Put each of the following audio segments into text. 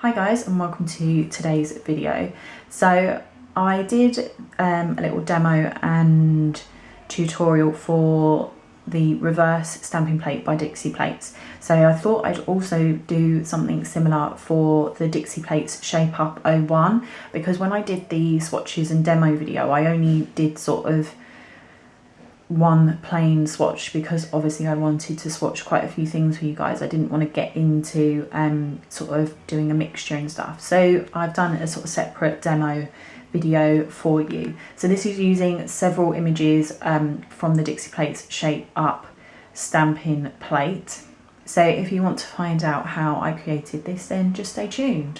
Hi guys, and welcome to today's video. So I did a little demo and tutorial for the reverse stamping plate by Dixie Plates. So I thought I'd also do something similar for the Dixie Plates Shape Up 01, because when I did the swatches and demo video I only did sort of one plain swatch, because obviously I wanted to swatch quite a few things for you guys. I didn't want to get into sort of doing a mixture and stuff, so I've done a sort of separate demo video for you. So this is using several images from the Dixie Plates Shape Up stamping plate. So if you want to find out how I created this, then just stay tuned.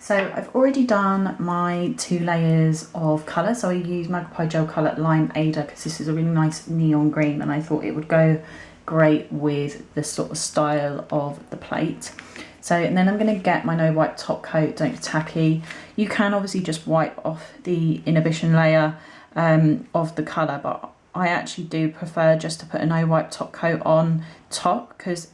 So I've already done my 2 layers of colour. So I used Magpie Gel Colour Lime Ada because this is a really nice neon green and I thought it would go great with the sort of style of the plate. So, and then I'm going to get my no wipe top coat, don't be tacky. You can obviously just wipe off the inhibition layer of the colour, but I actually do prefer just to put a no wipe top coat on top, because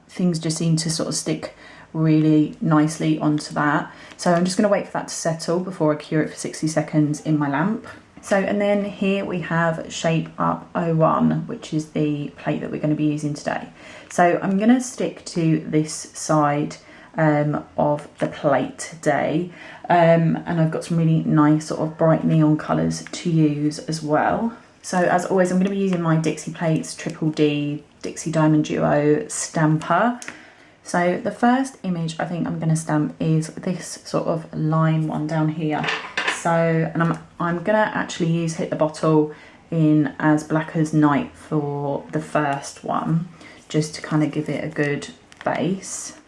things just seem to sort of stick really nicely onto that. So I'm just going to wait for that to settle before I cure it for 60 seconds in my lamp. So, and then here we have Shape Up 01, which is the plate that we're going to be using today. So I'm going to stick to this side of the plate today, and I've got some really nice sort of bright neon colours to use as well. So as always, I'm going to be using my Dixie Plates Triple D Dixie Diamond Duo stamper. So the first image I think I'm going to stamp is this sort of line one down here. So, and I'm going to actually use Hit the Bottle in as black as night for the first one, just to kind of give it a good base.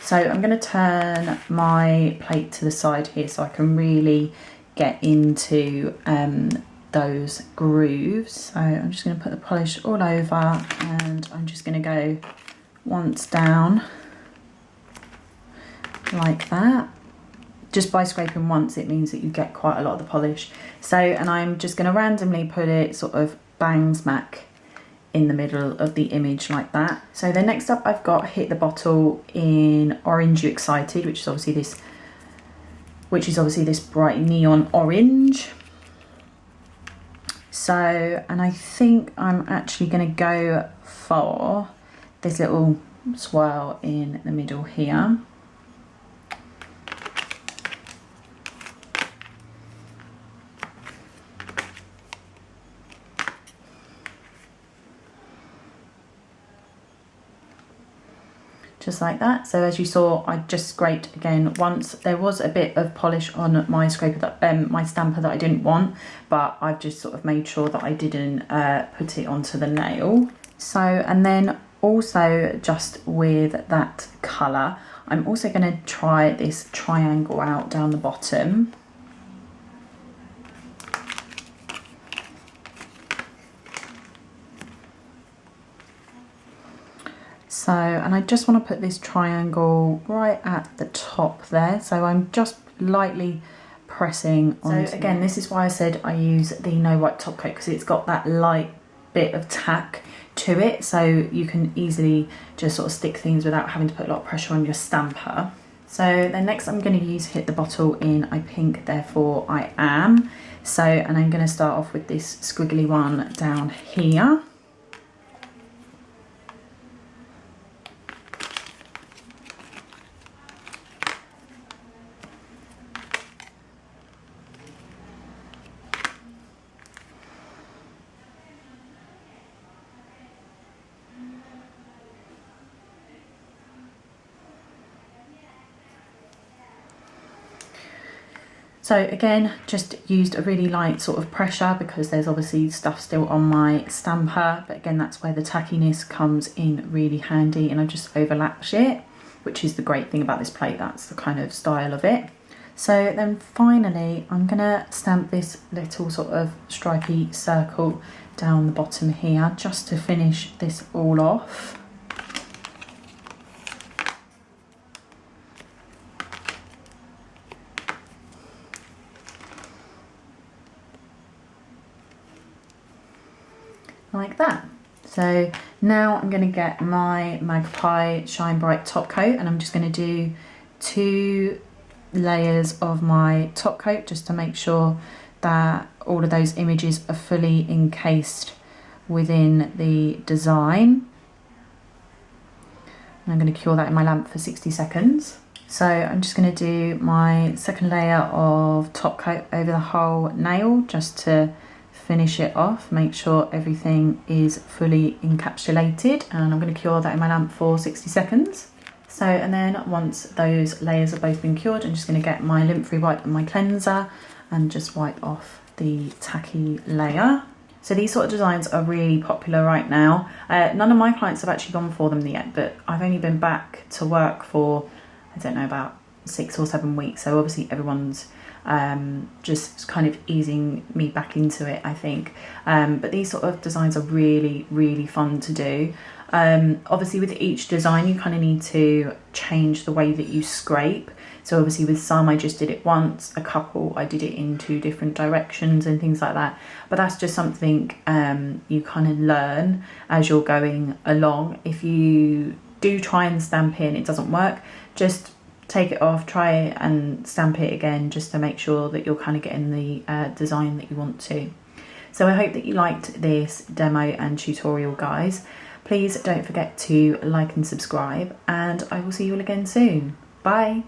So I'm going to turn my plate to the side here so I can really get into those grooves. So I'm just going to put the polish all over, and I'm just going to go once down like that. Just by scraping once, it means that you get quite a lot of the polish. So, and I'm just going to randomly put it sort of bang smack in the middle of the image like that. So then next up I've got Hit the Bottle in Orange You Excited, which is obviously this bright neon orange. So, and I think I'm actually going to go for this little swirl in the middle here. Just like that. So as you saw, I just scraped again once. There was a bit of polish on my scraper that my stamper that I didn't want, but I've just sort of made sure that I didn't put it onto the nail. So, and then also just with that colour, I'm also going to try this triangle out down the bottom. So, and I just want to put this triangle right at the top there. So I'm just lightly pressing on. So again, this is why I said I use the no wipe top coat, because it's got that light bit of tack to it. So you can easily just sort of stick things without having to put a lot of pressure on your stamper. So then next I'm going to use Hit the Bottle in I Pink Therefore I Am. So, and I'm going to start off with this squiggly one down here. So again, just used a really light sort of pressure because there's obviously stuff still on my stamper, but again, that's where the tackiness comes in really handy, and I just overlapped it, which is the great thing about this plate. That's the kind of style of it. So then finally, I'm gonna stamp this little sort of stripy circle down the bottom here, just to finish this all off. Like that. So now I'm going to get my Magpie Shine Bright top coat, and I'm just going to do 2 layers of my top coat just to make sure that all of those images are fully encased within the design. And I'm going to cure that in my lamp for 60 seconds. So I'm just going to do my second layer of top coat over the whole nail just to finish it off, make sure everything is fully encapsulated, and I'm going to cure that in my lamp for 60 seconds. So, and then once those layers have both been cured, I'm just going to get my lint-free wipe and my cleanser and just wipe off the tacky layer. So these sort of designs are really popular right now. None of my clients have actually gone for them yet, but I've only been back to work for, I don't know, about 6 or 7 weeks. So obviously everyone's just kind of easing me back into it, I think. But these sort of designs are really, really fun to do. Obviously with each design you kind of need to change the way that you scrape. So obviously with some I just did it once, a couple I did it in 2 different directions and things like that. But that's just something you kind of learn as you're going along. If you do try and stamp in, it doesn't work, just take it off, try it and stamp it again just to make sure that you're kind of getting the design that you want to. So I hope that you liked this demo and tutorial, guys. Please don't forget to like and subscribe, and I will see you all again soon. Bye.